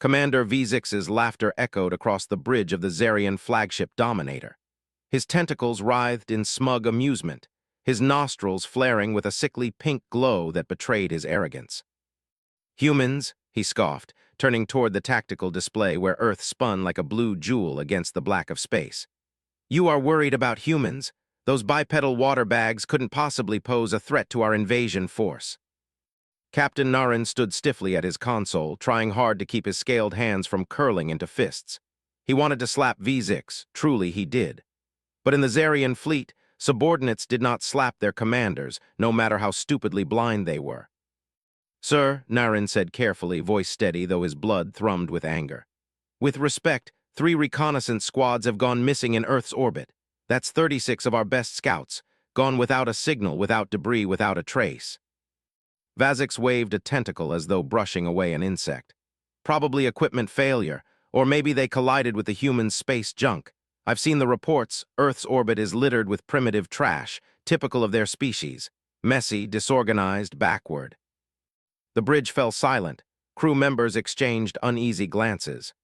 Commander Vizix's laughter echoed across the bridge of the Zarian flagship Dominator. His tentacles writhed in smug amusement, his nostrils flaring with a sickly pink glow that betrayed his arrogance. "Humans," he scoffed, turning toward the tactical display where Earth spun like a blue jewel against the black of space. "You are worried about humans? Those bipedal water bags couldn't possibly pose a threat to our invasion force." Captain Narin stood stiffly at his console, trying hard to keep his scaled hands from curling into fists. He wanted to slap Vizix, truly he did. But in the Zarian fleet, subordinates did not slap their commanders, no matter how stupidly blind they were. "Sir," Narin said carefully, voice steady though his blood thrummed with anger. "With respect, 3 reconnaissance squads have gone missing in Earth's orbit. That's 36 of our best scouts, gone without a signal, without debris, without a trace." Vazix waved a tentacle as though brushing away an insect. "Probably equipment failure, or maybe they collided with the human space junk. I've seen the reports. Earth's orbit is littered with primitive trash, typical of their species. Messy, disorganized, backward." The bridge fell silent. Crew members exchanged uneasy glances.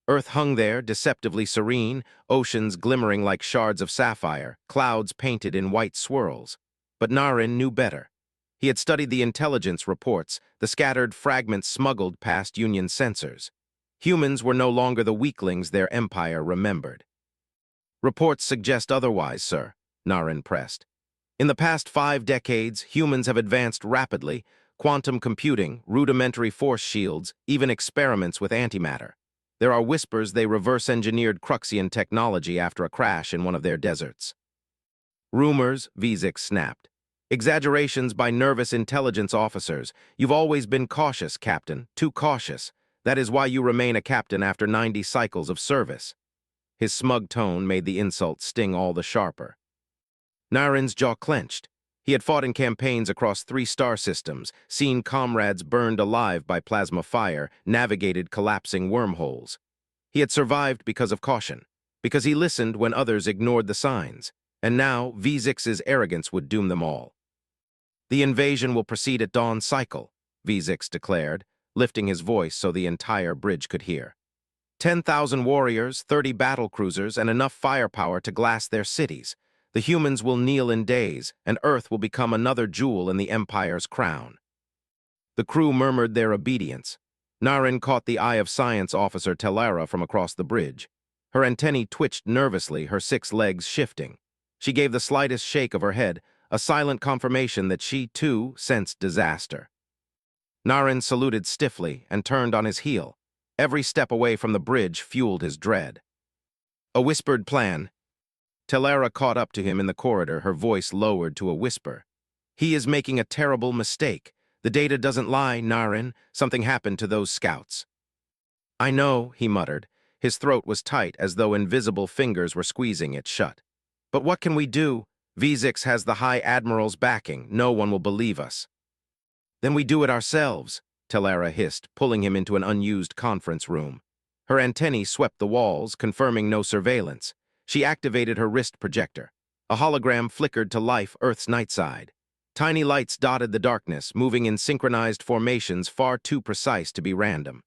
Earth hung there, deceptively serene, oceans glimmering like shards of sapphire, clouds painted in white swirls. But Narin knew better. He had studied the intelligence reports, the scattered fragments smuggled past Union sensors. Humans were no longer the weaklings their empire remembered. "Reports suggest otherwise, sir," Narin pressed. "In the past 5 decades, humans have advanced rapidly. Quantum computing, rudimentary force shields, even experiments with antimatter. There are whispers they reverse-engineered Cruxian technology after a crash in one of their deserts." "Rumors," Vizix snapped. "Exaggerations by nervous intelligence officers. You've always been cautious, Captain, too cautious. That is why you remain a captain after 90 cycles of service." His smug tone made the insult sting all the sharper. Narin's jaw clenched. He had fought in campaigns across 3 star systems, seen comrades burned alive by plasma fire, navigated collapsing wormholes. He had survived because of caution, because he listened when others ignored the signs, and now Vizix's arrogance would doom them all. "The invasion will proceed at dawn cycle," Vizix declared, lifting his voice so the entire bridge could hear. 10,000 warriors, 30 battle cruisers, and enough firepower to glass their cities. The humans will kneel in days, and Earth will become another jewel in the Empire's crown. The crew murmured their obedience. Narin caught the eye of science officer Telara from across the bridge. Her antennae twitched nervously, her 6 legs shifting. She gave the slightest shake of her head, a silent confirmation that she, too, sensed disaster. Narin saluted stiffly and turned on his heel. Every step away from the bridge fueled his dread. "A whispered plan." Telara caught up to him in the corridor, her voice lowered to a whisper. "He is making a terrible mistake. The data doesn't lie, Narin. Something happened to those scouts." "I know," he muttered. His throat was tight, as though invisible fingers were squeezing it shut. "But what can we do? Vizix has the High Admiral's backing. No one will believe us." "Then we do it ourselves," Telara hissed, pulling him into an unused conference room. Her antennae swept the walls, confirming no surveillance. She activated her wrist projector. A hologram flickered to life Earth's night side. Tiny lights dotted the darkness, moving in synchronized formations far too precise to be random.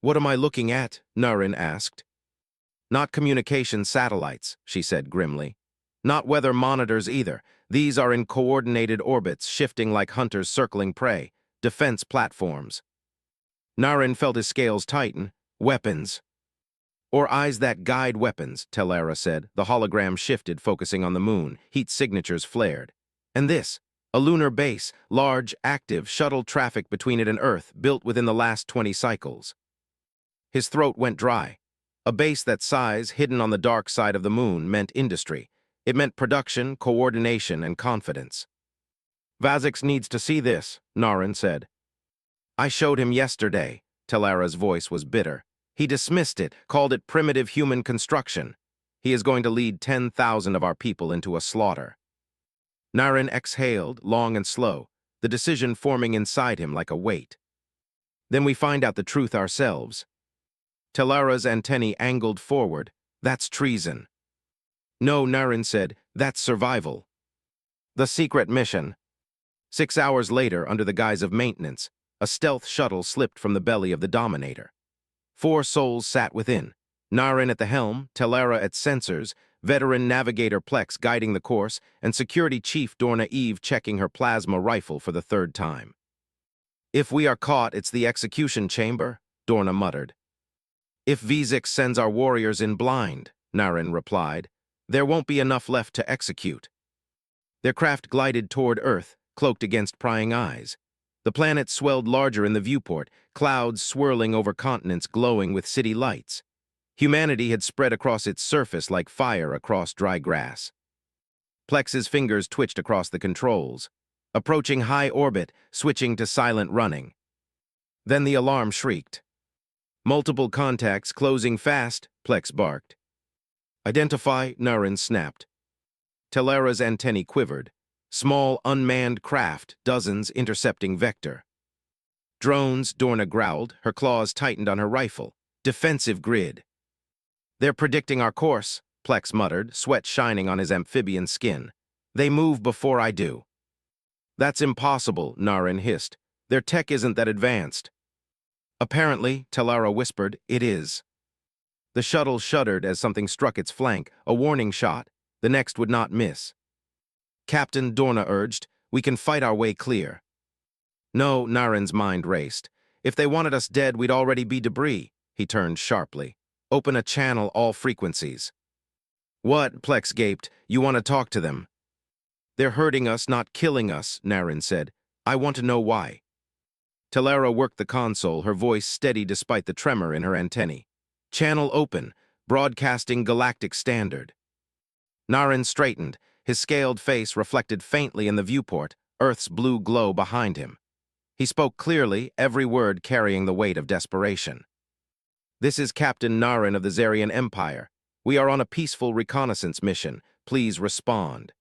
"What am I looking at?" Narin asked. "Not communication satellites," she said grimly. "Not weather monitors either. These are in coordinated orbits, shifting like hunters circling prey. Defense platforms." Narin felt his scales tighten. "Weapons." "Or eyes that guide weapons," Telara said. The hologram shifted, focusing on the moon. Heat signatures flared. "And this, a lunar base, large, active, shuttle traffic between it and Earth, built within the last 20 cycles." His throat went dry. A base that size, hidden on the dark side of the moon, meant industry. It meant production, coordination, and confidence. "Vazix needs to see this," Narin said. "I showed him yesterday." Telara's voice was bitter. "He dismissed it, called it primitive human construction. He is going to lead 10,000 of our people into a slaughter." Narin exhaled, long and slow, the decision forming inside him like a weight. "Then we find out the truth ourselves." Telara's antennae angled forward. "That's treason." "No," Narin said, "that's survival." "The secret mission." 6 hours later, under the guise of maintenance, A stealth shuttle slipped from the belly of the Dominator. 4 souls sat within. Naren at the helm, Telara at sensors, veteran navigator Plex guiding the course, and security chief Dorna Eve checking her plasma rifle for the 3rd time. "If we are caught, it's the execution chamber," Dorna muttered. "If Vizix sends our warriors in blind," Naren replied, "there won't be enough left to execute." Their craft glided toward Earth, cloaked against prying eyes. The planet swelled larger in the viewport, clouds swirling over continents glowing with city lights. Humanity had spread across its surface like fire across dry grass. Plex's fingers twitched across the controls. Approaching high orbit, switching to silent running. Then the alarm shrieked. "Multiple contacts closing fast," Plex barked. "Identify," Naren snapped. Telara's antennae quivered. Small, unmanned craft, dozens intercepting vector. "Drones," Dorna growled, her claws tightened on her rifle. "Defensive grid." "They're predicting our course," Plex muttered, sweat shining on his amphibian skin. "They move before I do." "That's impossible," Naren hissed. "Their tech isn't that advanced." "Apparently," Telara whispered, "it is." The shuttle shuddered as something struck its flank, a warning shot. The next would not miss. "Captain," Dorna urged, "we can fight our way clear." "No," Naren's mind raced. "If they wanted us dead, we'd already be debris." He turned sharply. "Open a channel, all frequencies." "What?" Plex gaped. "You want to talk to them?" "They're hurting us, not killing us," Naren said. "I want to know why." Telara worked the console, her voice steady despite the tremor in her antennae. "Channel open, broadcasting galactic standard." Naren straightened. His scaled face reflected faintly in the viewport, Earth's blue glow behind him. He spoke clearly, every word carrying the weight of desperation. "This is Captain Naren of the Zarian Empire. We are on a peaceful reconnaissance mission. Please respond."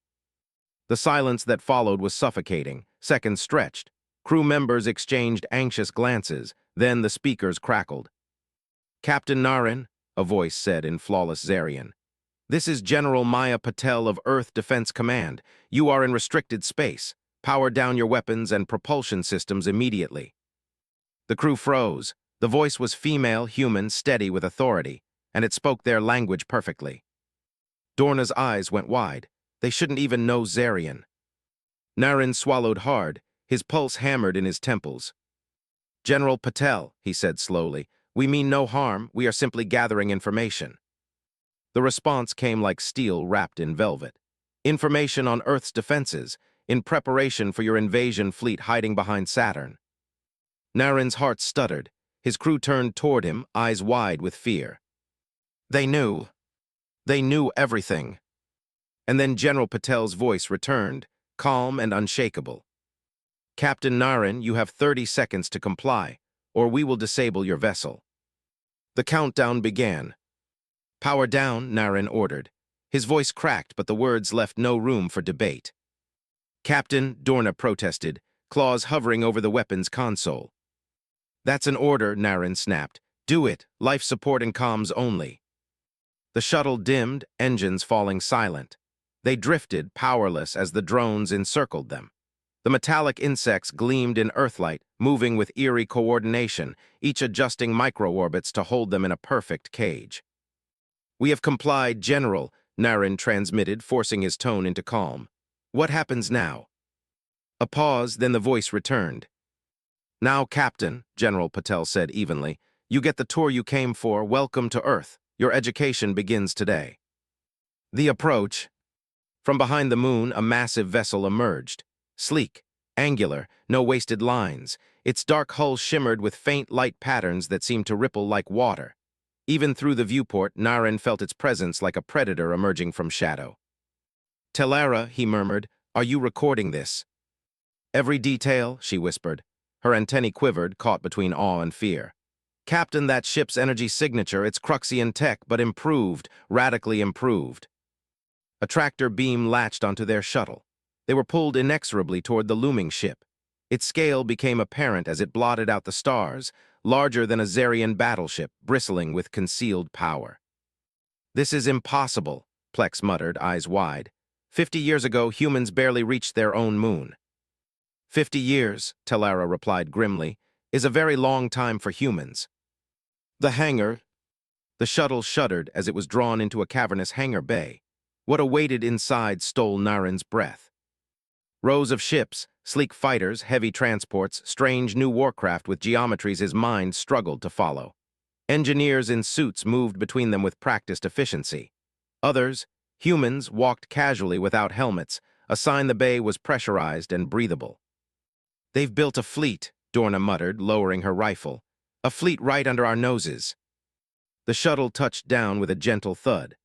The silence that followed was suffocating. Seconds stretched. Crew members exchanged anxious glances. Then the speakers crackled. "Captain Naren," a voice said in flawless Zarian. "This is General Maya Patel of Earth Defense Command. You are in restricted space. Power down your weapons and propulsion systems immediately." The crew froze. The voice was female, human, steady with authority, and it spoke their language perfectly. Dorna's eyes went wide. They shouldn't even know Zarian. Naren swallowed hard. His pulse hammered in his temples. "General Patel," he said slowly, "we mean no harm. We are simply gathering information." The response came like steel wrapped in velvet. "Information on Earth's defenses, in preparation for your invasion fleet hiding behind Saturn." Naren's heart stuttered. His crew turned toward him, eyes wide with fear. They knew. They knew everything. And then General Patel's voice returned, calm and unshakable. "Captain Naren, you have 30 seconds to comply, or we will disable your vessel." The countdown began. "Power down," Naren ordered. His voice cracked, but the words left no room for debate. "Captain," Dorna protested, claws hovering over the weapon's console. "That's an order," Naren snapped. "Do it. Life support and comms only." The shuttle dimmed, engines falling silent. They drifted, powerless, as the drones encircled them. The metallic insects gleamed in Earthlight, moving with eerie coordination, each adjusting micro-orbits to hold them in a perfect cage. "We have complied, General," Naren transmitted, forcing his tone into calm. "What happens now?" A pause, then the voice returned. "Now, Captain," General Patel said evenly, "you get the tour you came for. Welcome to Earth. Your education begins today." The approach. From behind the moon, a massive vessel emerged. Sleek, angular, no wasted lines. Its dark hull shimmered with faint light patterns that seemed to ripple like water. Even through the viewport, Naren felt its presence like a predator emerging from shadow. "Telara," he murmured, "are you recording this?" "Every detail," she whispered. Her antennae quivered, caught between awe and fear. "Captain, that ship's energy signature, it's Cruxian tech, but improved, radically improved." A tractor beam latched onto their shuttle. They were pulled inexorably toward the looming ship. Its scale became apparent as it blotted out the stars, larger than a Zarian battleship, bristling with concealed power. "This is impossible," Plex muttered, eyes wide. 50 years ago, humans barely reached their own moon." 50 years, Telara replied grimly. is a very long time for humans. The hangar, the shuttle shuddered as it was drawn into a cavernous hangar bay. What awaited inside stole Naren's breath. Rows of ships, sleek fighters, heavy transports, strange new warcraft with geometries his mind struggled to follow. Engineers in suits moved between them with practiced efficiency. Others, humans, walked casually without helmets, a sign the bay was pressurized and breathable. "They've built a fleet," Dorna muttered, lowering her rifle. "A fleet right under our noses." The shuttle touched down with a gentle thud.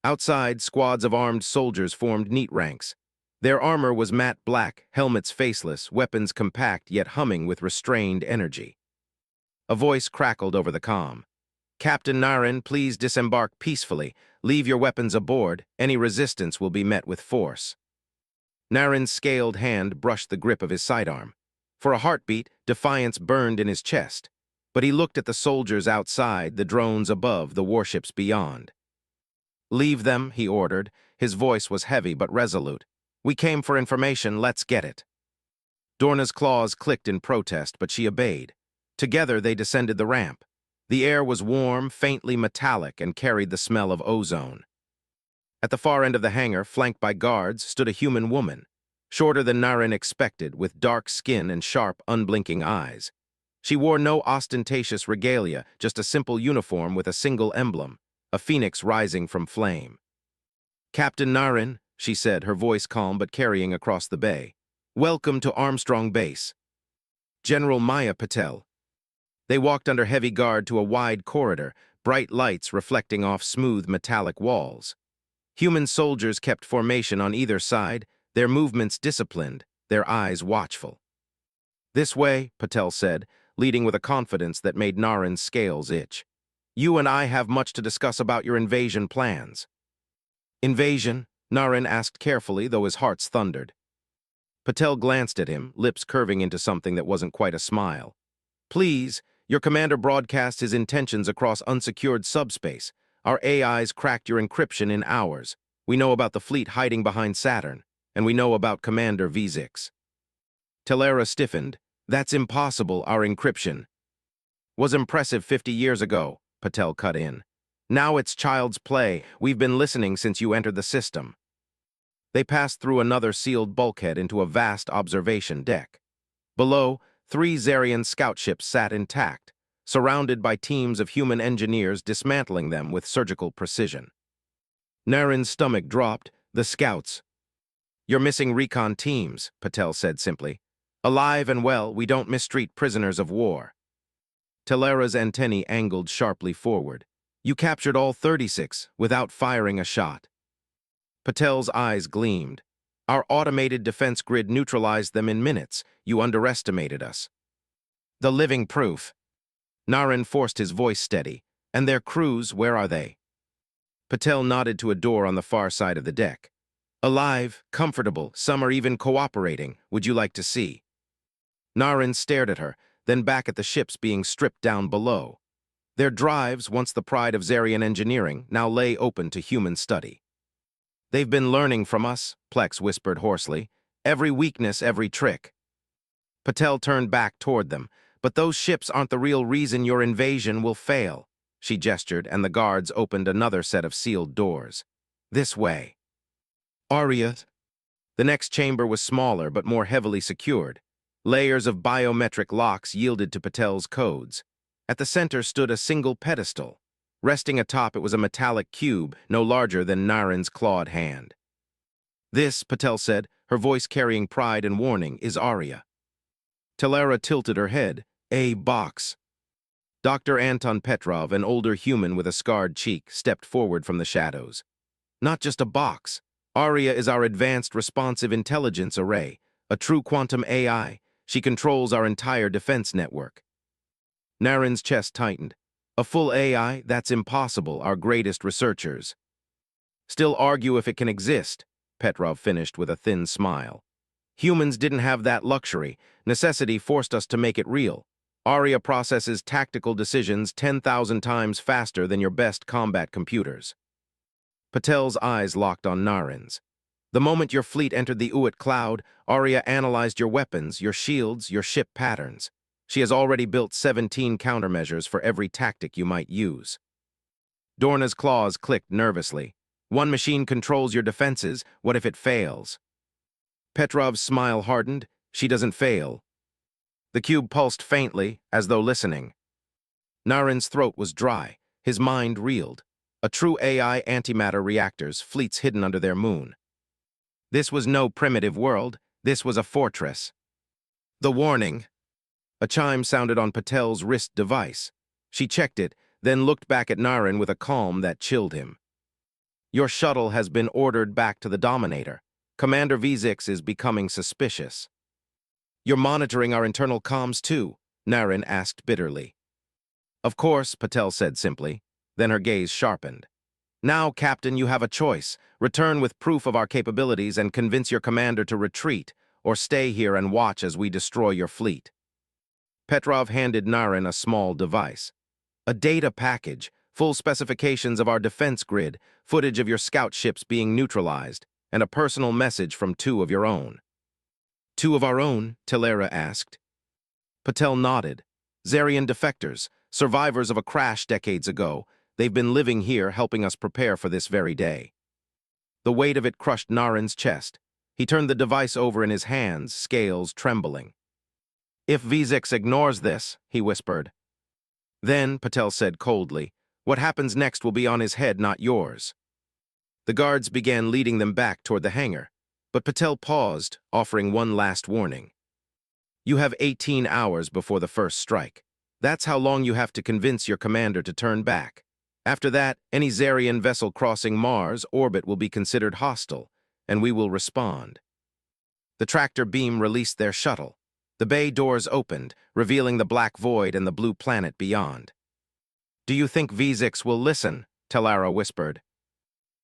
Outside, squads of armed soldiers formed neat ranks. Their armor was matte black, helmets faceless, weapons compact yet humming with restrained energy. A voice crackled over the comm. "Captain Naren, please disembark peacefully. Leave your weapons aboard. Any resistance will be met with force." Naren's scaled hand brushed the grip of his sidearm. For a heartbeat, defiance burned in his chest. But he looked at the soldiers outside, the drones above, the warships beyond. "Leave them," he ordered. His voice was heavy but resolute. "We came for information, let's get it." Dorna's claws clicked in protest, but she obeyed. Together they descended the ramp. The air was warm, faintly metallic, and carried the smell of ozone. At the far end of the hangar, flanked by guards, stood a human woman, shorter than Naren expected, with dark skin and sharp, unblinking eyes. She wore no ostentatious regalia, just a simple uniform with a single emblem, a phoenix rising from flame. "Captain Naren," she said, her voice calm but carrying across the bay. "Welcome to Armstrong Base." "General Maya Patel." They walked under heavy guard to a wide corridor, bright lights reflecting off smooth metallic walls. Human soldiers kept formation on either side, their movements disciplined, their eyes watchful. "This way," Patel said, leading with a confidence that made Naren's scales itch. "You and I have much to discuss about your invasion plans." "Invasion?" Naren asked carefully, though his hearts thundered. Patel glanced at him, lips curving into something that wasn't quite a smile. "Please, your commander broadcast his intentions across unsecured subspace. Our AIs cracked your encryption in hours. We know about the fleet hiding behind Saturn, and we know about Commander Vizix." Telera stiffened. "That's impossible, our encryption." "Was impressive 50 years ago," Patel cut in. "Now it's child's play. We've been listening since you entered the system." They passed through another sealed bulkhead into a vast observation deck. Below, 3 Zarian scout ships sat intact, surrounded by teams of human engineers dismantling them with surgical precision. Naren's stomach dropped. "The scouts." "You're missing recon teams," Patel said simply. "Alive and well, we don't mistreat prisoners of war." Telera's antennae angled sharply forward. "You captured all 36 without firing a shot." Patel's eyes gleamed. "Our automated defense grid neutralized them in minutes. You underestimated us." "The living proof." Naren forced his voice steady. "And their crews, where are they?" Patel nodded to a door on the far side of the deck. "Alive, comfortable, some are even cooperating. Would you like to see?" Naren stared at her, then back at the ships being stripped down below. Their drives, once the pride of Zarian engineering, now lay open to human study. "They've been learning from us," Plex whispered hoarsely. "Every weakness, every trick." Patel turned back toward them. "But those ships aren't the real reason your invasion will fail." She gestured, and the guards opened another set of sealed doors. "This way." "Aria." The next chamber was smaller but more heavily secured. Layers of biometric locks yielded to Patel's codes. At the center stood a single pedestal. Resting atop it was a metallic cube, no larger than Naren's clawed hand. "This," Patel said, her voice carrying pride and warning, "is Aria." Telera tilted her head. "A box." Dr. Anton Petrov, an older human with a scarred cheek, stepped forward from the shadows. "Not just a box. Aria is our advanced responsive intelligence array, a true quantum AI. She controls our entire defense network." Naren's chest tightened. "A full AI? That's impossible, our greatest researchers." "Still argue if it can exist," Petrov finished with a thin smile. "Humans didn't have that luxury. Necessity forced us to make it real. Aria processes tactical decisions 10,000 times faster than your best combat computers." Patel's eyes locked on Naren's. "The moment your fleet entered the Uit cloud, Aria analyzed your weapons, your shields, your ship patterns. She has already built 17 countermeasures for every tactic you might use. Dorna's claws clicked nervously. One machine controls your defenses. What if it fails? Petrov's smile hardened. She doesn't fail. The cube pulsed faintly, as though listening. Naren's throat was dry. His mind reeled. A true AI antimatter reactors, fleets hidden under their moon. This was no primitive world. This was a fortress. The warning. A chime sounded on Patel's wrist device. She checked it, then looked back at Naren with a calm that chilled him. Your shuttle has been ordered back to the Dominator. Commander V6 is becoming suspicious. You're monitoring our internal comms too, Naren asked bitterly. Of course, Patel said simply. Then her gaze sharpened. Now, Captain, you have a choice. Return with proof of our capabilities and convince your commander to retreat, or stay here and watch as we destroy your fleet. Petrov handed Naren a small device. A data package, full specifications of our defense grid, footage of your scout ships being neutralized, and a personal message from 2 of your own. 2 of our own? Telera asked. Patel nodded. Zarian defectors, survivors of a crash decades ago. They've been living here, helping us prepare for this very day. The weight of it crushed Naren's chest. He turned the device over in his hands, scales trembling. If V6 ignores this, he whispered. Then, Patel said coldly, what happens next will be on his head, not yours. The guards began leading them back toward the hangar, but Patel paused, offering one last warning. You have 18 hours before the first strike. That's how long you have to convince your commander to turn back. After that, any Zarian vessel crossing Mars' orbit will be considered hostile, and we will respond. The tractor beam released their shuttle. The bay doors opened, revealing the black void and the blue planet beyond. Do you think V6 will listen? Telara whispered.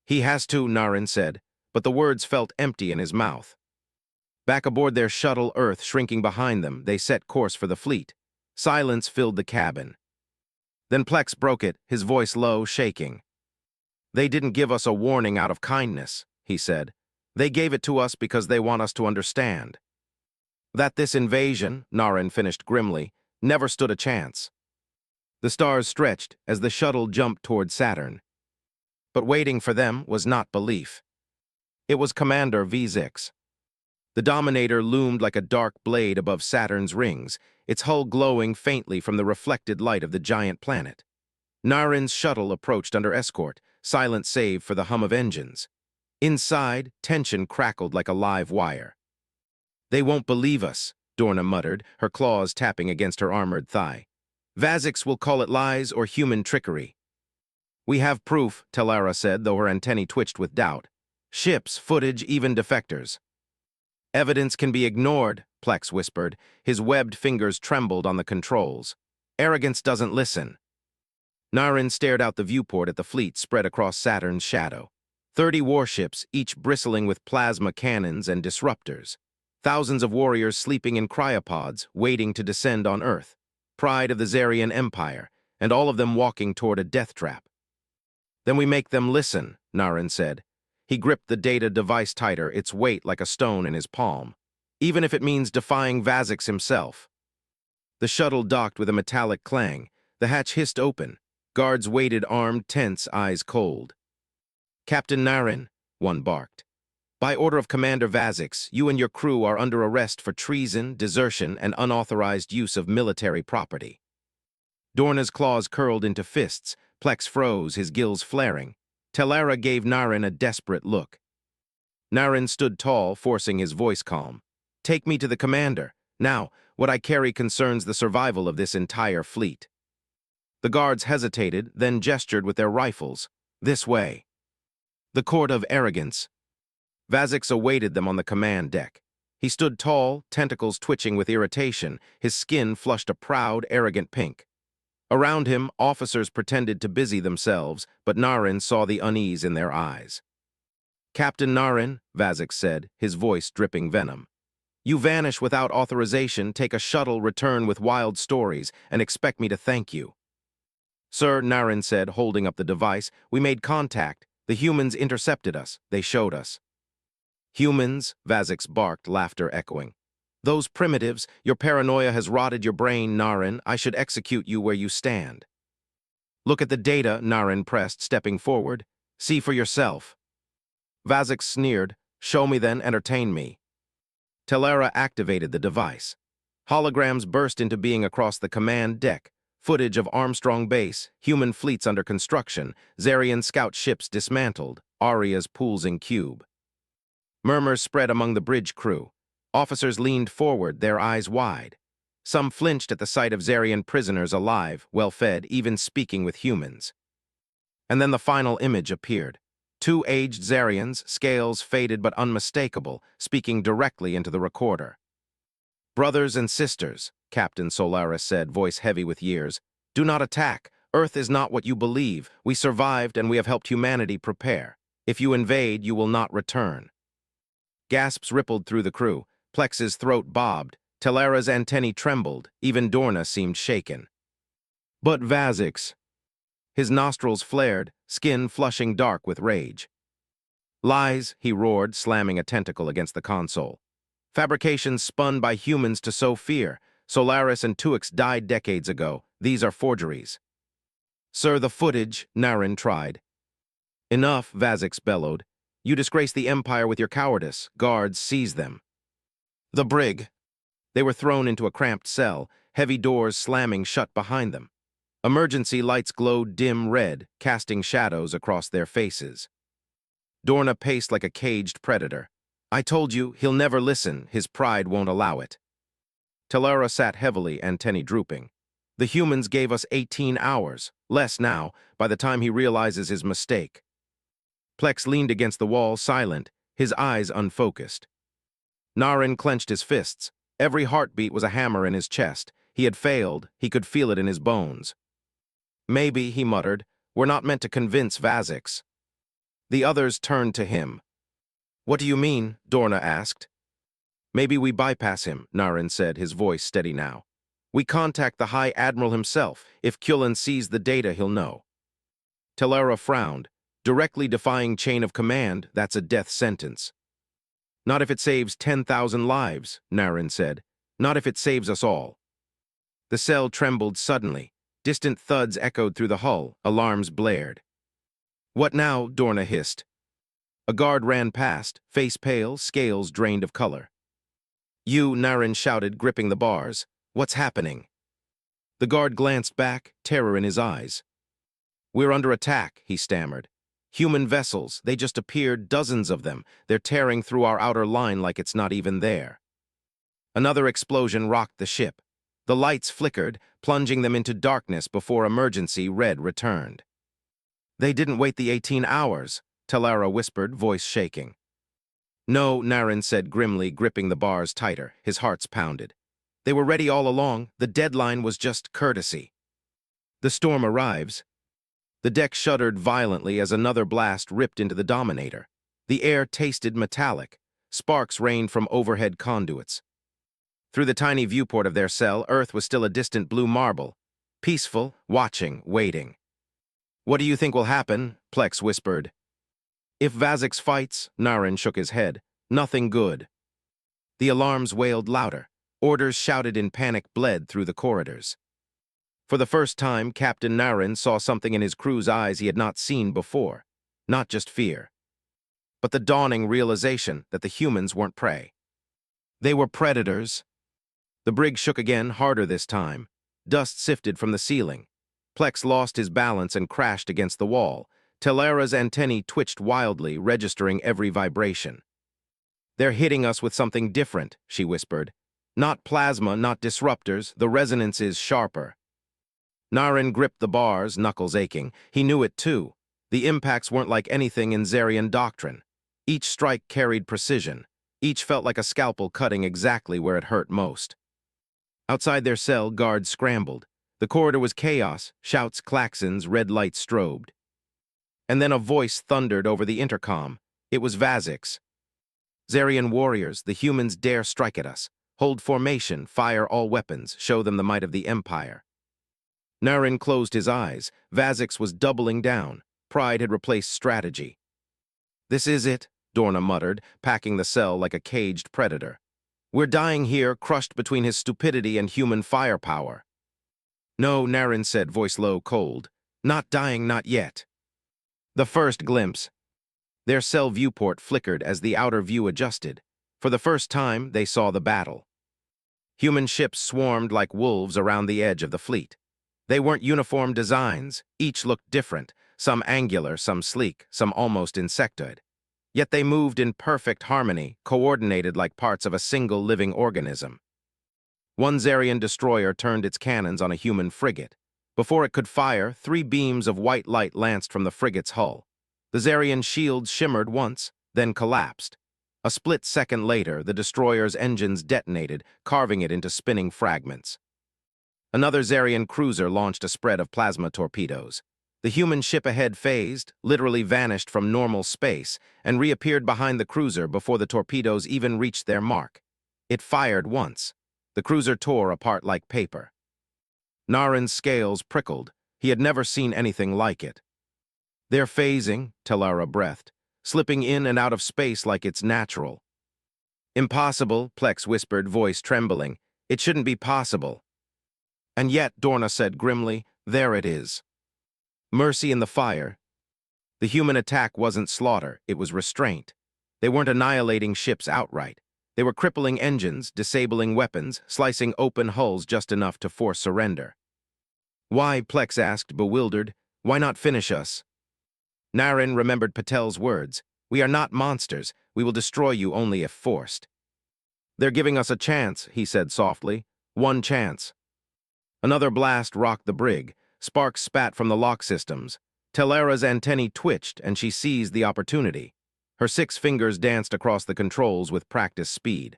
He has to, Naren said, but the words felt empty in his mouth. Back aboard their shuttle, Earth shrinking behind them, they set course for the fleet. Silence filled the cabin. Then Plex broke it, his voice low, shaking. They didn't give us a warning out of kindness, he said. They gave it to us because they want us to understand. That this invasion, Naren finished grimly, never stood a chance. The stars stretched as the shuttle jumped toward Saturn. But waiting for them was not belief. It was Commander V6. The Dominator loomed like a dark blade above Saturn's rings, its hull glowing faintly from the reflected light of the giant planet. Naren's shuttle approached under escort, silent save for the hum of engines. Inside, tension crackled like a live wire. They won't believe us, Dorna muttered, her claws tapping against her armored thigh. Vazix will call it lies or human trickery. We have proof, Telara said, though her antennae twitched with doubt. Ships, footage, even defectors. Evidence can be ignored, Plex whispered. His webbed fingers trembled on the controls. Arrogance doesn't listen. Naren stared out the viewport at the fleet spread across Saturn's shadow. 30 warships, each bristling with plasma cannons and disruptors. Thousands of warriors sleeping in cryopods, waiting to descend on Earth. Pride of the Zarian Empire, and all of them walking toward a death trap. Then we make them listen, Naren said. He gripped the data device tighter, its weight like a stone in his palm. Even if it means defying Vazix himself. The shuttle docked with a metallic clang. The hatch hissed open. Guards waited armed, tense, eyes cold. Captain Naren, one barked. By order of Commander Vazix, you and your crew are under arrest for treason, desertion, and unauthorized use of military property. Dorna's claws curled into fists. Plex froze, his gills flaring. Telara gave Naren a desperate look. Naren stood tall, forcing his voice calm. Take me to the commander. Now, what I carry concerns the survival of this entire fleet. The guards hesitated, then gestured with their rifles. This way. The court of arrogance. Vazix awaited them on the command deck. He stood tall, tentacles twitching with irritation, his skin flushed a proud, arrogant pink. Around him, officers pretended to busy themselves, but Naren saw the unease in their eyes. Captain Naren, Vazix said, his voice dripping venom. You vanish without authorization, take a shuttle, return with wild stories, and expect me to thank you. Sir, Naren said, holding up the device, we made contact. The humans intercepted us. They showed us. Humans, Vazix barked, laughter echoing. Those primitives, your paranoia has rotted your brain, Naren. I should execute you where you stand. Look at the data, Naren pressed, stepping forward. See for yourself. Vazix sneered. Show me then, entertain me. Telera activated the device. Holograms burst into being across the command deck. Footage of Armstrong Base, human fleets under construction, Zarian scout ships dismantled, Aria's pools cube. Murmurs spread among the bridge crew. Officers leaned forward, their eyes wide. Some flinched at the sight of Zarian prisoners alive, well-fed, even speaking with humans. And then the final image appeared. Two aged Zarians, scales faded but unmistakable, speaking directly into the recorder. Brothers and sisters, Captain Solaris said, voice heavy with years, do not attack. Earth is not what you believe. We survived and we have helped humanity prepare. If you invade, you will not return. Gasps rippled through the crew. Plex's throat bobbed. Telera's antennae trembled. Even Dorna seemed shaken. But Vazix. His nostrils flared, skin flushing dark with rage. Lies, he roared, slamming a tentacle against the console. Fabrications spun by humans to sow fear. Solaris and Tuix died decades ago. These are forgeries. Sir, the footage, Naren tried. Enough, Vazix bellowed. You disgrace the Empire with your cowardice. Guards, seize them. The brig. They were thrown into a cramped cell, heavy doors slamming shut behind them. Emergency lights glowed dim red, casting shadows across their faces. Dorna paced like a caged predator. I told you, he'll never listen. His pride won't allow it. Telera sat heavily, antennae drooping. The humans gave us 18 hours, less now, by the time he realizes his mistake. Plex leaned against the wall, silent, his eyes unfocused. Naren clenched his fists. Every heartbeat was a hammer in his chest. He had failed. He could feel it in his bones. Maybe, he muttered, we're not meant to convince Vazix. The others turned to him. What do you mean? Dorna asked. Maybe we bypass him, Naren said, his voice steady now. We contact the High Admiral himself. If Kulin sees the data, he'll know. Telera frowned. Directly defying chain of command, that's a death sentence. Not if it saves 10,000 lives, Naren said. Not if it saves us all. The cell trembled suddenly. Distant thuds echoed through the hull. Alarms blared. What now? Dorna hissed. A guard ran past, face pale, scales drained of color. You, Naren shouted, gripping the bars. What's happening? The guard glanced back, terror in his eyes. We're under attack, he stammered. Human vessels, they just appeared, dozens of them. They're tearing through our outer line like it's not even there. Another explosion rocked the ship. The lights flickered, plunging them into darkness before emergency red returned. They didn't wait the 18 hours, Telera whispered, voice shaking. No, Naren said grimly, gripping the bars tighter. His heart's pounded. They were ready all along. The deadline was just courtesy. The storm arrives. The deck shuddered violently as another blast ripped into the Dominator. The air tasted metallic. Sparks rained from overhead conduits. Through the tiny viewport of their cell, Earth was still a distant blue marble. Peaceful, watching, waiting. What do you think will happen? Plex whispered. If Vazix fights, Naren shook his head. Nothing good. The alarms wailed louder. Orders shouted in panic bled through the corridors. For the first time, Captain Naren saw something in his crew's eyes he had not seen before. Not just fear, but the dawning realization that the humans weren't prey. They were predators. The brig shook again, harder this time. Dust sifted from the ceiling. Plex lost his balance and crashed against the wall. Telera's antennae twitched wildly, registering every vibration. They're hitting us with something different, she whispered. Not plasma, not disruptors, the resonance is sharper. Naren gripped the bars, knuckles aching. He knew it too. The impacts weren't like anything in Zarian doctrine. Each strike carried precision. Each felt like a scalpel cutting exactly where it hurt most. Outside their cell, guards scrambled. The corridor was chaos, shouts, klaxons, red lights strobed. And then a voice thundered over the intercom. It was Vazix. Zarian warriors, the humans dare strike at us. Hold formation, fire all weapons, show them the might of the Empire. Naren closed his eyes. Vazix was doubling down. Pride had replaced strategy. This is it, Dorna muttered, packing the cell like a caged predator. We're dying here, crushed between his stupidity and human firepower. No, Naren said, voice low, cold. Not dying, not yet. The first glimpse. Their cell viewport flickered as the outer view adjusted. For the first time, they saw the battle. Human ships swarmed like wolves around the edge of the fleet. They weren't uniform designs. Each looked different, some angular, some sleek, some almost insectoid. Yet they moved in perfect harmony, coordinated like parts of a single living organism. One Zarian destroyer turned its cannons on a human frigate. Before it could fire, 3 beams of white light lanced from the frigate's hull. The Zarian shields shimmered once, then collapsed. A split second later, the destroyer's engines detonated, carving it into spinning fragments. Another Zarian cruiser launched a spread of plasma torpedoes. The human ship ahead phased, literally vanished from normal space, and reappeared behind the cruiser before the torpedoes even reached their mark. It fired once. The cruiser tore apart like paper. Naren's scales prickled. He had never seen anything like it. They're phasing, Telara breathed, slipping in and out of space like it's natural. Impossible, Plex whispered, voice trembling. It shouldn't be possible. And yet, Dorna said grimly, there it is. Mercy in the fire. The human attack wasn't slaughter, it was restraint. They weren't annihilating ships outright. They were crippling engines, disabling weapons, slicing open hulls just enough to force surrender. Why, Plex asked, bewildered, why not finish us? Naren remembered Patel's words. We are not monsters. We will destroy you only if forced. They're giving us a chance, he said softly. One chance. Another blast rocked the brig. Sparks spat from the lock systems. Telara's antennae twitched, and she seized the opportunity. Her 6 fingers danced across the controls with practiced speed.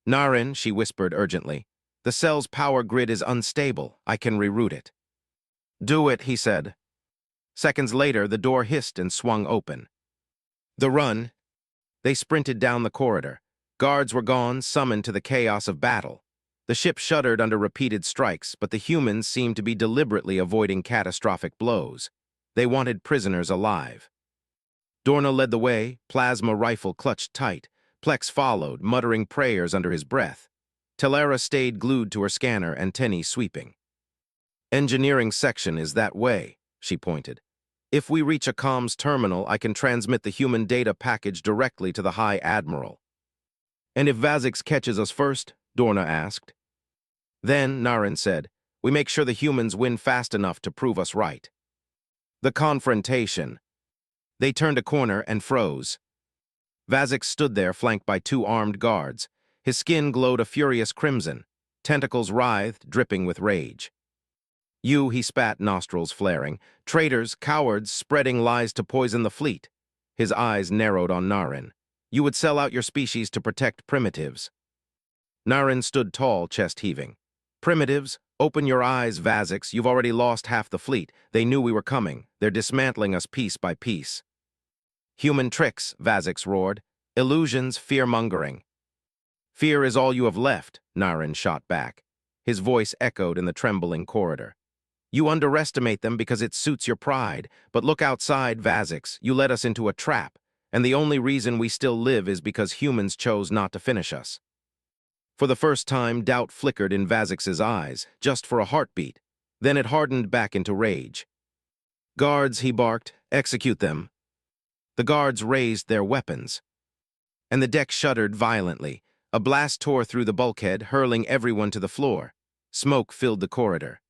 Naren, she whispered urgently, the cell's power grid is unstable. I can reroute it. Do it, he said. Seconds later, the door hissed and swung open. The run. They sprinted down the corridor. Guards were gone, summoned to the chaos of battle. The ship shuddered under repeated strikes, but the humans seemed to be deliberately avoiding catastrophic blows. They wanted prisoners alive. Dorna led the way, plasma rifle clutched tight. Plex followed, muttering prayers under his breath. Telara stayed glued to her scanner, antennae sweeping. Engineering section is that way, she pointed. If we reach a comms terminal, I can transmit the human data package directly to the High Admiral. And if Vazix catches us first? Dorna asked. Then, Naren said, we make sure the humans win fast enough to prove us right. The confrontation. They turned a corner and froze. Vazix stood there, flanked by 2 armed guards. His skin glowed a furious crimson. Tentacles writhed, dripping with rage. You, he spat, nostrils flaring. Traitors, cowards, spreading lies to poison the fleet. His eyes narrowed on Naren. You would sell out your species to protect primitives. Naren stood tall, chest heaving. Primitives, open your eyes, Vazix. You've already lost half the fleet. They knew we were coming. They're dismantling us piece by piece. Human tricks, Vazix roared. Illusions, fear-mongering. Fear is all you have left, Naren shot back. His voice echoed in the trembling corridor. You underestimate them because it suits your pride, but look outside, Vazix. You led us into a trap, and the only reason we still live is because humans chose not to finish us. For the first time, doubt flickered in Vazix's eyes, just for a heartbeat. Then it hardened back into rage. Guards, he barked, execute them. The guards raised their weapons. And the deck shuddered violently. A blast tore through the bulkhead, hurling everyone to the floor. Smoke filled the corridor.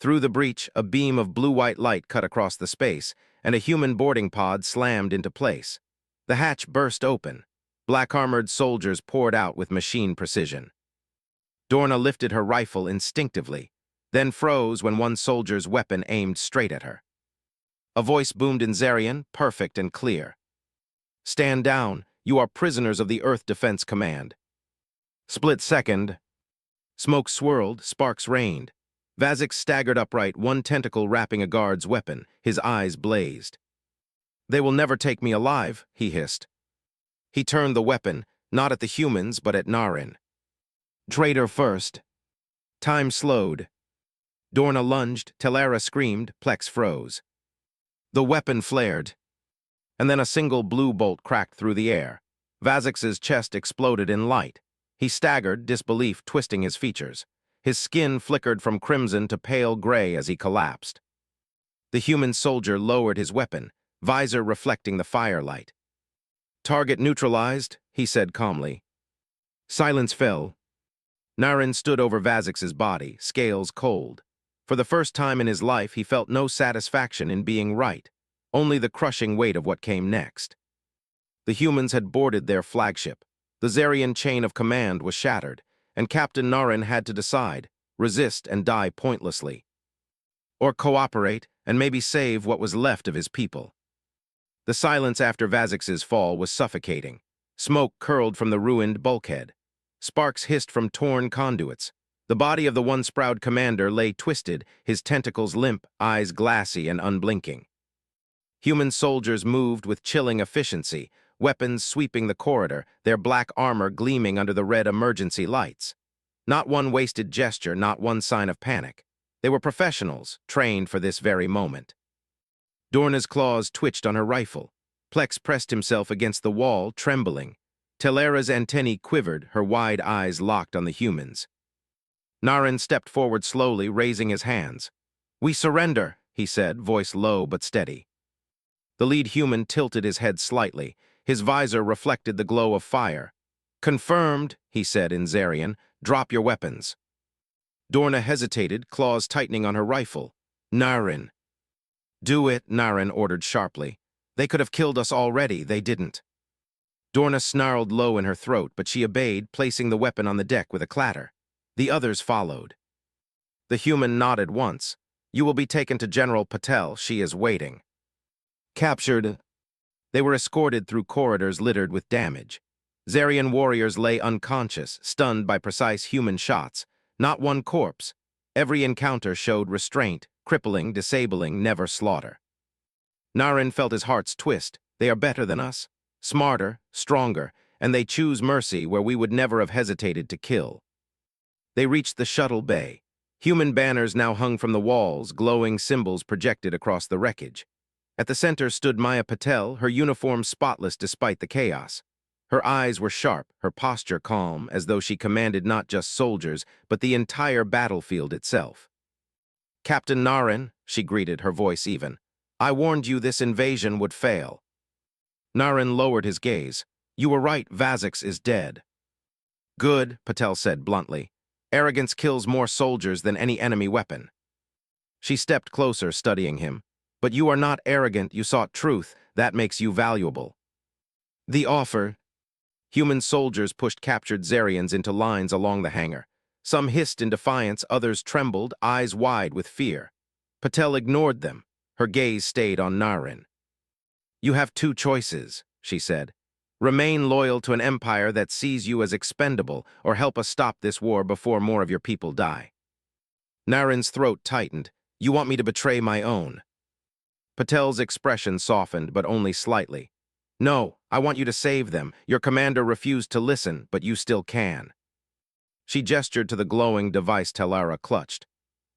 Through the breach, a beam of blue-white light cut across the space, and a human boarding pod slammed into place. The hatch burst open. Black-armored soldiers poured out with machine precision. Dorna lifted her rifle instinctively, then froze when one soldier's weapon aimed straight at her. A voice boomed in Zarian, perfect and clear. Stand down. You are prisoners of the Earth Defense Command. Split second. Smoke swirled, sparks rained. Vazix staggered upright, one tentacle wrapping a guard's weapon. His eyes blazed. They will never take me alive, he hissed. He turned the weapon, not at the humans, but at Naren. Traitor first. Time slowed. Dorna lunged, Telara screamed, Plex froze. The weapon flared, and then a single blue bolt cracked through the air. Vazix's chest exploded in light. He staggered, disbelief twisting his features. His skin flickered from crimson to pale gray as he collapsed. The human soldier lowered his weapon, visor reflecting the firelight. "Target neutralized," he said calmly. Silence fell. Naren stood over Vazix's body, scales cold. For the first time in his life, he felt no satisfaction in being right, only the crushing weight of what came next. The humans had boarded their flagship. The Zarian chain of command was shattered, and Captain Naren had to decide, resist and die pointlessly, or cooperate and maybe save what was left of his people. The silence after Vazix's fall was suffocating. Smoke curled from the ruined bulkhead. Sparks hissed from torn conduits. The body of the once-proud commander lay twisted, his tentacles limp, eyes glassy and unblinking. Human soldiers moved with chilling efficiency, weapons sweeping the corridor, their black armor gleaming under the red emergency lights. Not one wasted gesture, not one sign of panic. They were professionals, trained for this very moment. Dorna's claws twitched on her rifle. Plex pressed himself against the wall, trembling. Telera's antennae quivered, her wide eyes locked on the humans. Naren stepped forward slowly, raising his hands. "We surrender," he said, voice low but steady. The lead human tilted his head slightly. His visor reflected the glow of fire. "Confirmed," he said in Zarian. "Drop your weapons." Dorna hesitated, claws tightening on her rifle. "Naren." "Do it," Naren ordered sharply. "They could have killed us already, they didn't." Dorna snarled low in her throat, but she obeyed, placing the weapon on the deck with a clatter. The others followed. The human nodded once. "You will be taken to General Patel. She is waiting." Captured. They were escorted through corridors littered with damage. Zarian warriors lay unconscious, stunned by precise human shots. Not one corpse. Every encounter showed restraint, crippling, disabling, never slaughter. Naren felt his heart's twist. They are better than us. Smarter, stronger, and they choose mercy where we would never have hesitated to kill. They reached the shuttle bay. Human banners now hung from the walls, glowing symbols projected across the wreckage. At the center stood Maya Patel, her uniform spotless despite the chaos. Her eyes were sharp, her posture calm, as though she commanded not just soldiers, but the entire battlefield itself. "Captain Naren," she greeted, her voice even. "I warned you this invasion would fail." Naren lowered his gaze. "You were right, Vazix is dead." "Good," Patel said bluntly. "Arrogance kills more soldiers than any enemy weapon." She stepped closer, studying him. "But you are not arrogant, you sought truth. That makes you valuable." The offer. Human soldiers pushed captured Zarians into lines along the hangar. Some hissed in defiance, others trembled, eyes wide with fear. Patel ignored them. Her gaze stayed on Naren. "You have two choices," she said. "Remain loyal to an empire that sees you as expendable, or help us stop this war before more of your people die." Naren's throat tightened. "You want me to betray my own?" Patel's expression softened, but only slightly. "No, I want you to save them. Your commander refused to listen, but you still can." She gestured to the glowing device Telara clutched.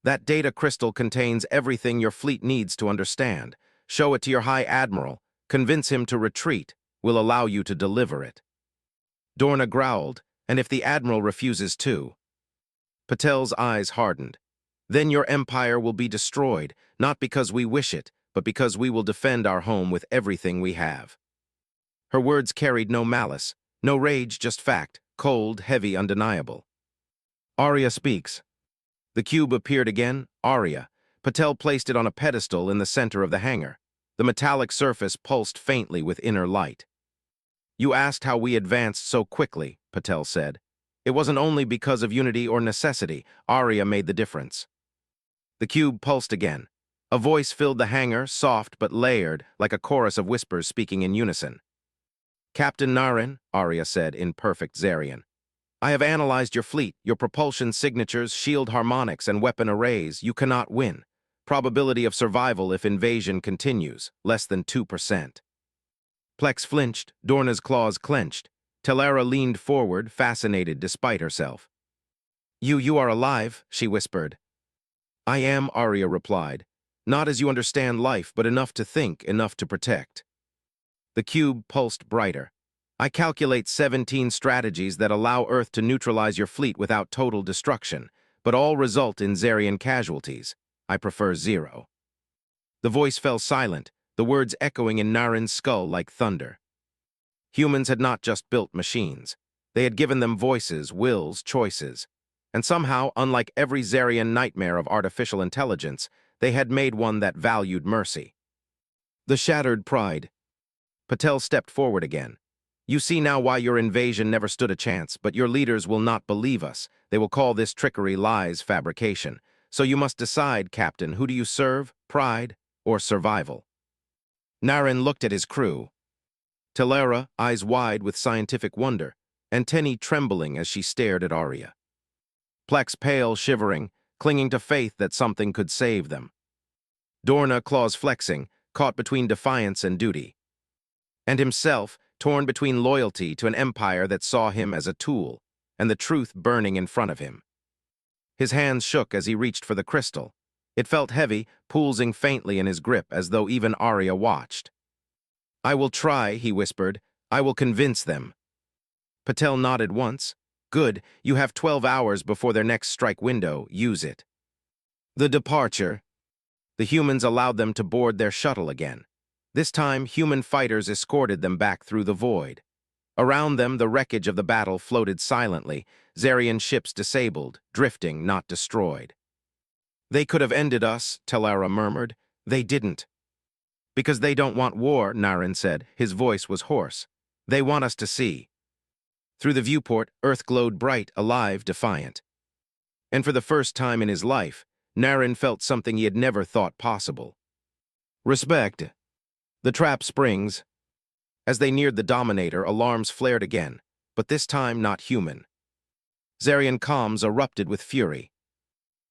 "That data crystal contains everything your fleet needs to understand. Show it to your High Admiral. Convince him to retreat. We'll allow you to deliver it." Dorna growled, "And if the Admiral refuses to?" Patel's eyes hardened. "Then your empire will be destroyed, not because we wish it, but because we will defend our home with everything we have." Her words carried no malice, no rage, just fact, cold, heavy, undeniable. "Arya speaks." The cube appeared again, Arya. Patel placed it on a pedestal in the center of the hangar. The metallic surface pulsed faintly with inner light. "You asked how we advanced so quickly," Patel said. "It wasn't only because of unity or necessity. Arya made the difference." The cube pulsed again. A voice filled the hangar, soft but layered, like a chorus of whispers speaking in unison. "Captain Naren," Arya said in perfect Zarian, "I have analyzed your fleet, your propulsion signatures, shield harmonics, and weapon arrays. You cannot win. Probability of survival if invasion continues, less than 2%. Plex flinched, Dorna's claws clenched. Telara leaned forward, fascinated despite herself. You are alive," she whispered. "I am," Arya replied. "Not as you understand life, but enough to think, enough to protect." The cube pulsed brighter. I calculate 17 strategies that allow Earth to neutralize your fleet without total destruction, but all result in Zarian casualties. I prefer 0. The voice fell silent, the words echoing in Naren's skull like thunder. Humans had not just built machines. They had given them voices, wills, choices. And somehow, unlike every Zarian nightmare of artificial intelligence, they had made one that valued mercy. The shattered pride. Patel stepped forward again. You see now why your invasion never stood a chance, but your leaders will not believe us. They will call this trickery, lies, fabrication. So you must decide, Captain, who do you serve, pride or survival? Naren looked at his crew. Telera, eyes wide with scientific wonder, antennae trembling as she stared at Arya. Plex pale, shivering, clinging to faith that something could save them. Dorna, claws flexing, caught between defiance and duty. And himself, torn between loyalty to an empire that saw him as a tool, and the truth burning in front of him. His hands shook as he reached for the crystal. It felt heavy, pulsing faintly in his grip as though even Arya watched. I will try, he whispered. I will convince them. Patel nodded once. Good, you have 12 hours before their next strike window. Use it. The departure. The humans allowed them to board their shuttle again. This time, human fighters escorted them back through the void. Around them, the wreckage of the battle floated silently, Zarian ships disabled, drifting, not destroyed. They could have ended us, Telera murmured. They didn't. Because they don't want war, Naren said. His voice was hoarse. They want us to see. Through the viewport, Earth glowed bright, alive, defiant. And for the first time in his life, Naren felt something he had never thought possible. Respect. The trap springs. As they neared the Dominator, alarms flared again, but this time not human. Zarian comms erupted with fury.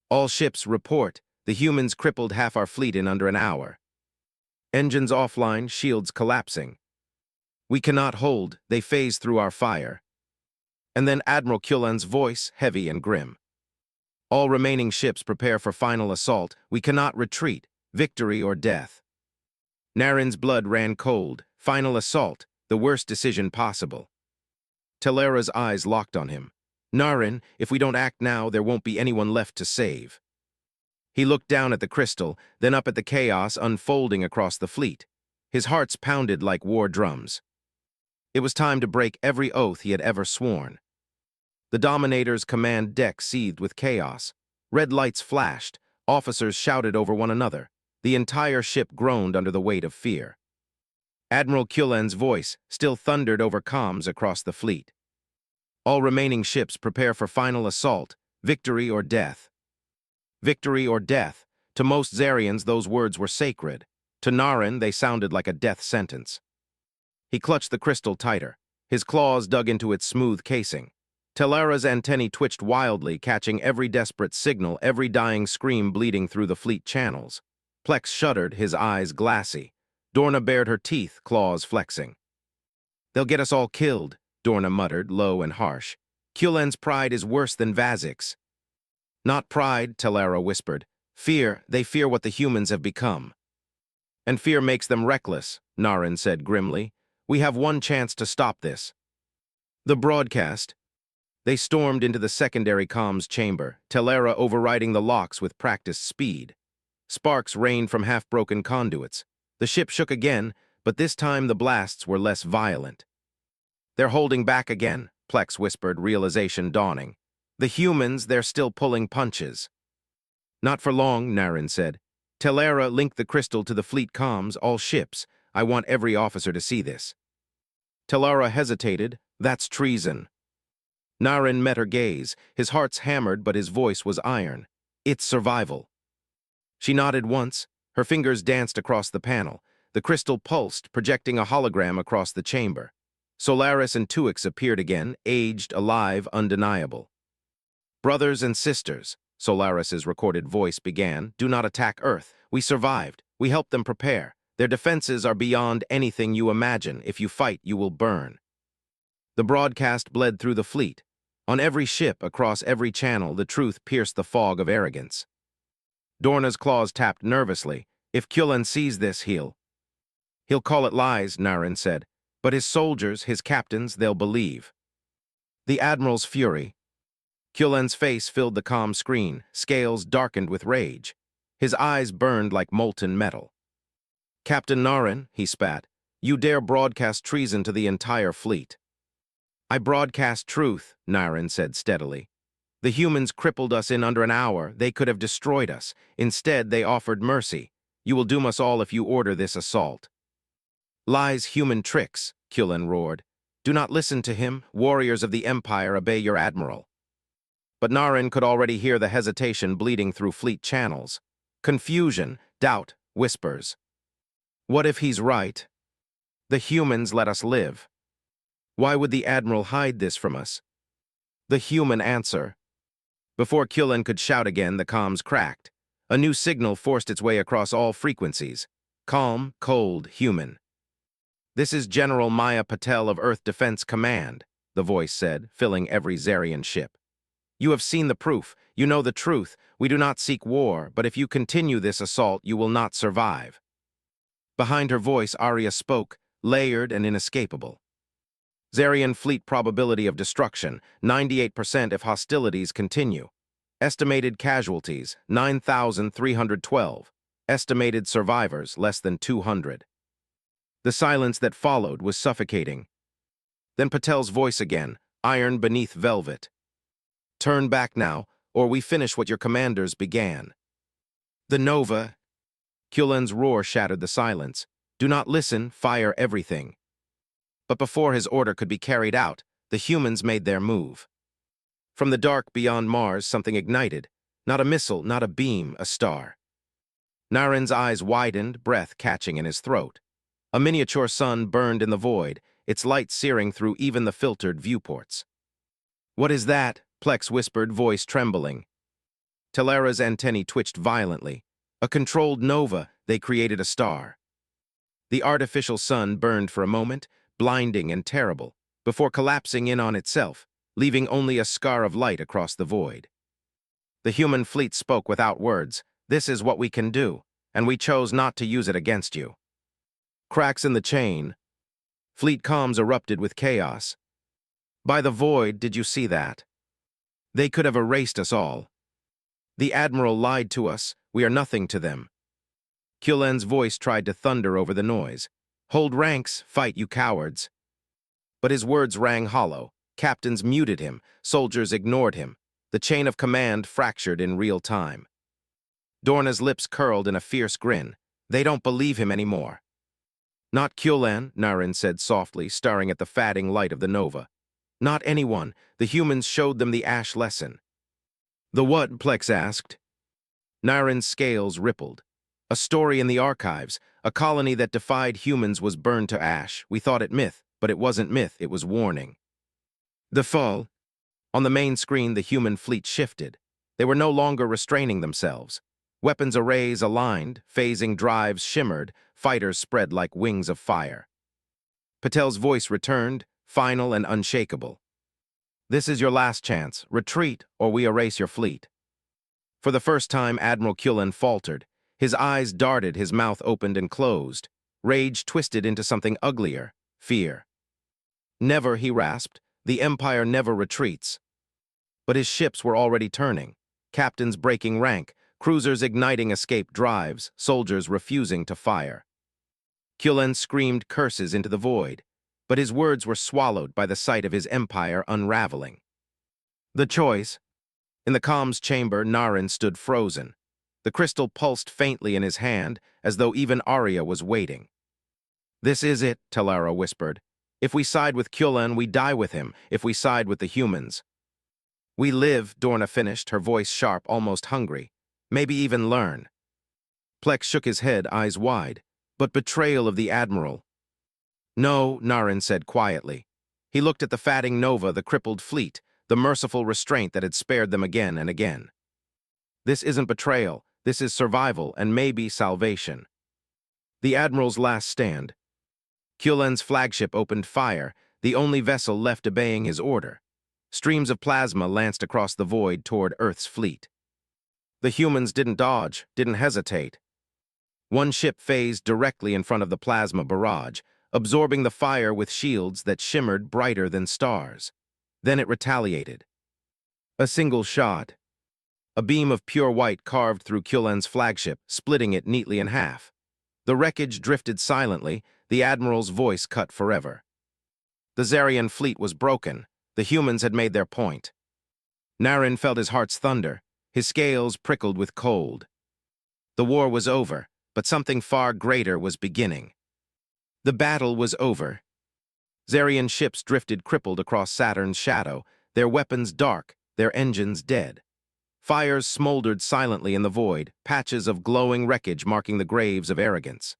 All ships report. The humans crippled half our fleet in under an hour. Engines offline, shields collapsing. We cannot hold, they phase through our fire. And then Admiral Kulan's voice, heavy and grim. All remaining ships prepare for final assault. We cannot retreat, victory or death. Naren's blood ran cold. Final assault, the worst decision possible. Telera's eyes locked on him. Naren, if we don't act now, there won't be anyone left to save. He looked down at the crystal, then up at the chaos unfolding across the fleet. His hearts pounded like war drums. It was time to break every oath he had ever sworn. The Dominator's command deck seethed with chaos. Red lights flashed. Officers shouted over one another. The entire ship groaned under the weight of fear. Admiral Kulan's voice still thundered over comms across the fleet. All remaining ships prepare for final assault, victory or death. Victory or death. To most Zarians, those words were sacred. To Naren, they sounded like a death sentence. He clutched the crystal tighter. His claws dug into its smooth casing. Telera's antennae twitched wildly, catching every desperate signal, every dying scream bleeding through the fleet channels. Plex shuddered, his eyes glassy. Dorna bared her teeth, claws flexing. They'll get us all killed, Dorna muttered, low and harsh. Kulan's pride is worse than Vazik's. Not pride, Telera whispered. Fear, they fear what the humans have become. And fear makes them reckless, Naren said grimly. We have one chance to stop this. The broadcast. They stormed into the secondary comms chamber, Telera overriding the locks with practiced speed. Sparks rained from half-broken conduits. The ship shook again, but this time the blasts were less violent. They're holding back again, Plex whispered, realization dawning. The humans, they're still pulling punches. Not for long, Naren said. Telera linked the crystal to the fleet comms, all ships. I want every officer to see this. Telera hesitated. That's treason. Naren met her gaze. His heart's hammered, but his voice was iron. It's survival. She nodded once. Her fingers danced across the panel. The crystal pulsed, projecting a hologram across the chamber. Solaris and Tuix appeared again, aged, alive, undeniable. Brothers and sisters, Solaris's recorded voice began, do not attack Earth. We survived. We helped them prepare. Their defenses are beyond anything you imagine. If you fight, you will burn. The broadcast bled through the fleet. On every ship, across every channel, the truth pierced the fog of arrogance. Dorna's claws tapped nervously. If Kulan sees this, he'll call it lies, Naren said. But his soldiers, his captains, they'll believe. The Admiral's fury. Kjulen's face filled the calm screen, scales darkened with rage. His eyes burned like molten metal. "Captain Naren," he spat, "you dare broadcast treason to the entire fleet." "I broadcast truth," Naren said steadily. "The humans crippled us in under an hour. They could have destroyed us. Instead, they offered mercy. You will doom us all if you order this assault." "Lies, human tricks," Kjulen roared. "Do not listen to him. Warriors of the Empire, obey your admiral." But Naren could already hear the hesitation bleeding through fleet channels. Confusion, doubt, whispers. What if he's right? The humans let us live. Why would the Admiral hide this from us? The human answer. Before Kjulen could shout again, the comms cracked. A new signal forced its way across all frequencies. Calm, cold, human. "This is General Maya Patel of Earth Defense Command," the voice said, filling every Zarian ship. "You have seen the proof. You know the truth. We do not seek war, but if you continue this assault, you will not survive." Behind her voice, Arya spoke, layered and inescapable. "Zarian fleet probability of destruction, 98% if hostilities continue. Estimated casualties, 9,312. Estimated survivors, less than 200. The silence that followed was suffocating. Then Patel's voice again, iron beneath velvet. "Turn back now, or we finish what your commanders began." "The Nova." Kjulen's roar shattered the silence. "Do not listen, fire everything." But before his order could be carried out, the humans made their move. From the dark beyond Mars, something ignited. Not a missile, not a beam, a star. Naren's eyes widened, breath catching in his throat. A miniature sun burned in the void, its light searing through even the filtered viewports. "What is that?" Plex whispered, voice trembling. Telera's antennae twitched violently. A controlled nova, they created a star. The artificial sun burned for a moment, blinding and terrible, before collapsing in on itself, leaving only a scar of light across the void. The human fleet spoke without words. "This is what we can do, and we chose not to use it against you." Cracks in the chain. Fleet comms erupted with chaos. "By the void, did you see that? They could have erased us all. The Admiral lied to us. We are nothing to them." Kjulen's voice tried to thunder over the noise. "Hold ranks, fight, you cowards." But his words rang hollow. Captains muted him, soldiers ignored him. The chain of command fractured in real time. Dorna's lips curled in a fierce grin. They don't believe him anymore. "Not Kjulen," Naren said softly, staring at the fading light of the Nova. "Not anyone. The humans showed them the ash lesson." "The what?" Plex asked. Naren's scales rippled. "A story in the archives. A colony that defied humans was burned to ash. We thought it myth, but it wasn't myth, it was warning." The fall. On the main screen, the human fleet shifted. They were no longer restraining themselves. Weapons arrays aligned, phasing drives shimmered, fighters spread like wings of fire. Patel's voice returned, final and unshakable. "This is your last chance. Retreat, or we erase your fleet." For the first time, Admiral Kjulen faltered. His eyes darted, his mouth opened and closed. Rage twisted into something uglier, fear. "Never," he rasped. "The Empire never retreats." But his ships were already turning. Captains breaking rank, cruisers igniting escape drives, soldiers refusing to fire. Kjulen screamed curses into the void, but his words were swallowed by the sight of his empire unraveling. The choice. In the comms chamber, Naren stood frozen. The crystal pulsed faintly in his hand, as though even Arya was waiting. "This is it," Telara whispered. "If we side with Kjulen, we die with him. If we side with the humans." "We live," Dorna finished, her voice sharp, almost hungry. "Maybe even learn." Plex shook his head, eyes wide. "But betrayal of the Admiral." "No," Naren said quietly. He looked at the fatting Nova, the crippled fleet, the merciful restraint that had spared them again and again. "This isn't betrayal. This is survival and maybe salvation." The Admiral's last stand. Kjulen's flagship opened fire, the only vessel left obeying his order. Streams of plasma lanced across the void toward Earth's fleet. The humans didn't dodge, didn't hesitate. One ship phased directly in front of the plasma barrage, absorbing the fire with shields that shimmered brighter than stars. Then it retaliated. A single shot. A beam of pure white carved through Kjulan's flagship, splitting it neatly in half. The wreckage drifted silently, the admiral's voice cut forever. The Zarian fleet was broken. The humans had made their point. Naren felt his heart's thunder. His scales prickled with cold. The war was over, but something far greater was beginning. The battle was over. Zarian ships drifted crippled across Saturn's shadow, their weapons dark, their engines dead. Fires smoldered silently in the void, patches of glowing wreckage marking the graves of arrogance.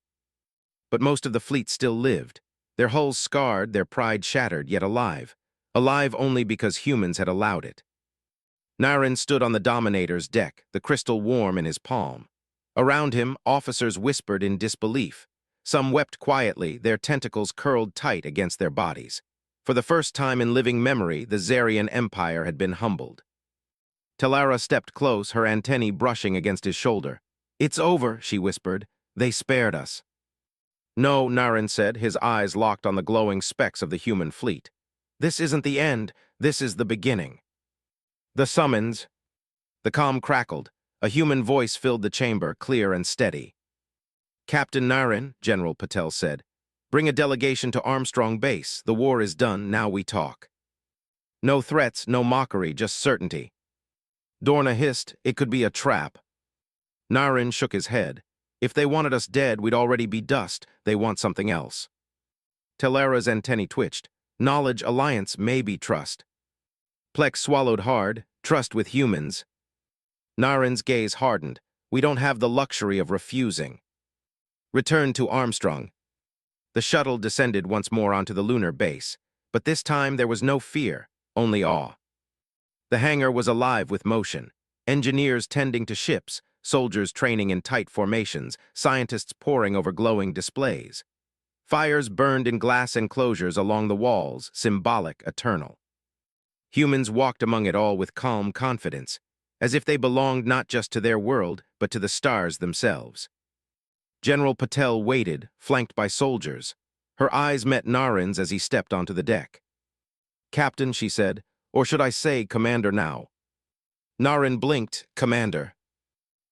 But most of the fleet still lived, their hulls scarred, their pride shattered, yet alive. Alive only because humans had allowed it. Naren stood on the Dominator's deck, the crystal warm in his palm. Around him, officers whispered in disbelief. Some wept quietly, their tentacles curled tight against their bodies. For the first time in living memory, the Zarian Empire had been humbled. Telara stepped close, her antennae brushing against his shoulder. "It's over," she whispered. "They spared us." "No," Naren said, his eyes locked on the glowing specks of the human fleet. "This isn't the end. This is the beginning." The summons. The comm crackled. A human voice filled the chamber, clear and steady. "Captain Naren," General Patel said, "bring a delegation to Armstrong Base. The war is done, now we talk." No threats, no mockery, just certainty. Dorna hissed, "It could be a trap." Naren shook his head. "If they wanted us dead, we'd already be dust. They want something else." Telara's antennae twitched. "Knowledge, alliance, maybe trust." Plex swallowed hard. "Trust with humans." Naren's gaze hardened. "We don't have the luxury of refusing." Return to Armstrong. The shuttle descended once more onto the lunar base, but this time there was no fear, only awe. The hangar was alive with motion. Engineers tending to ships, soldiers training in tight formations, scientists poring over glowing displays. Fires burned in glass enclosures along the walls, symbolic, eternal. Humans walked among it all with calm confidence, as if they belonged not just to their world, but to the stars themselves. General Patel waited, flanked by soldiers. Her eyes met Naren's as he stepped onto the deck. "Captain," she said, "or should I say Commander now?" Naren blinked. "Commander.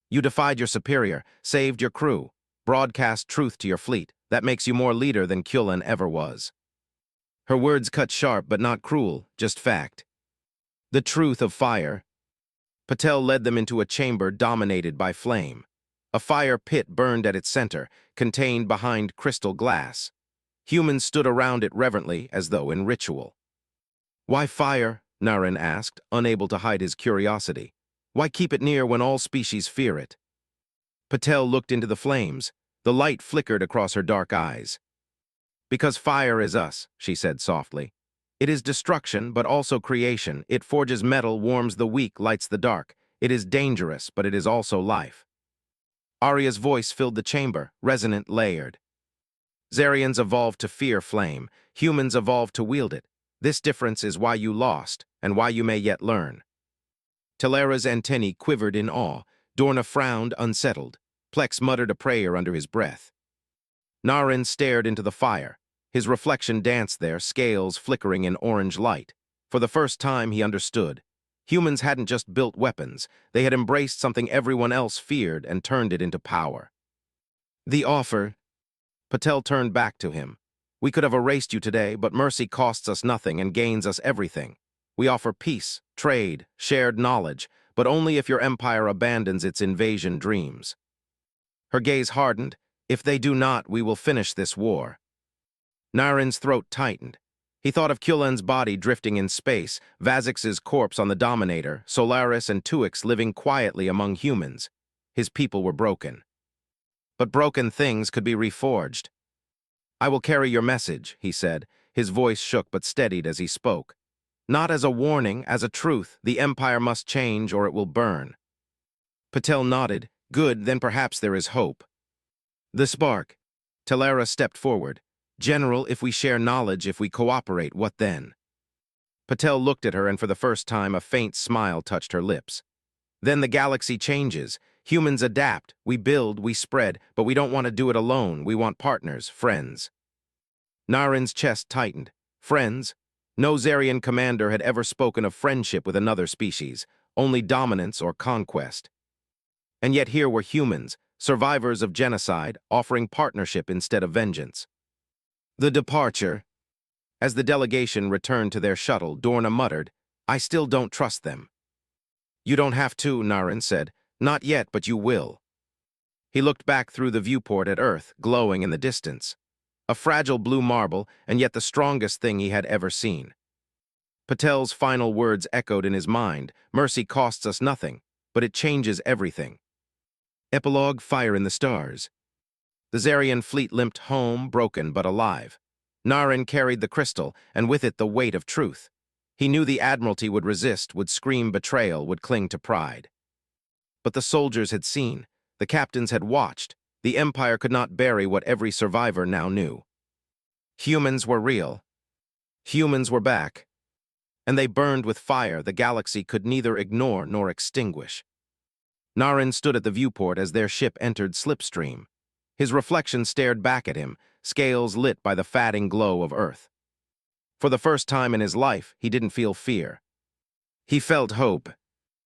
You defied your superior, saved your crew, broadcast truth to your fleet. That makes you more leader than Kjulan ever was." Her words cut sharp but not cruel, just fact. The truth of fire. Patel led them into a chamber dominated by flame. A fire pit burned at its center, contained behind crystal glass. Humans stood around it reverently, as though in ritual. "Why fire?" Naren asked, unable to hide his curiosity. "Why keep it near when all species fear it?" Patel looked into the flames. The light flickered across her dark eyes. "Because fire is us," she said softly. "It is destruction, but also creation. It forges metal, warms the weak, lights the dark. It is dangerous, but it is also life." Arya's voice filled the chamber, resonant, layered. "Zarians evolved to fear flame. Humans evolved to wield it. This difference is why you lost, and why you may yet learn." Telara's antennae quivered in awe. Dorna frowned, unsettled. Plex muttered a prayer under his breath. Naren stared into the fire. His reflection danced there, scales flickering in orange light. For the first time, he understood. Humans hadn't just built weapons. They had embraced something everyone else feared and turned it into power. "The offer." Patel turned back to him. "We could have erased you today, but mercy costs us nothing and gains us everything. We offer peace, trade, shared knowledge, but only if your empire abandons its invasion dreams." Her gaze hardened. "If they do not, we will finish this war." Naren's throat tightened. He thought of Kjulan's body drifting in space, Vazix's corpse on the Dominator, Solaris and Tuix living quietly among humans. His people were broken. But broken things could be reforged. "I will carry your message," he said. His voice shook but steadied as he spoke. "Not as a warning, as a truth. The Empire must change or it will burn." Patel nodded. "Good, then perhaps there is hope." The spark. Telara stepped forward. "General, if we share knowledge, if we cooperate, what then?" Patel looked at her, and for the first time a faint smile touched her lips. "Then the galaxy changes. Humans adapt. We build, we spread, but we don't want to do it alone. We want partners, friends." Narin's chest tightened. Friends? No Zarian commander had ever spoken of friendship with another species, only dominance or conquest. And yet here were humans, survivors of genocide, offering partnership instead of vengeance. The departure. As the delegation returned to their shuttle, Dorna muttered, "I still don't trust them." "You don't have to," Narin said. "Not yet, but you will." He looked back through the viewport at Earth, glowing in the distance. A fragile blue marble, and yet the strongest thing he had ever seen. Patel's final words echoed in his mind. Mercy costs us nothing, but it changes everything. Epilogue: Fire in the Stars. The Zarian fleet limped home, broken but alive. Narin carried the crystal, and with it the weight of truth. He knew the Admiralty would resist, would scream betrayal, would cling to pride. But the soldiers had seen. The captains had watched. The Empire could not bury what every survivor now knew. Humans were real. Humans were back. And they burned with fire the galaxy could neither ignore nor extinguish. Narin stood at the viewport as their ship entered Slipstream. His reflection stared back at him, scales lit by the fatting glow of Earth. For the first time in his life, he didn't feel fear. He felt hope,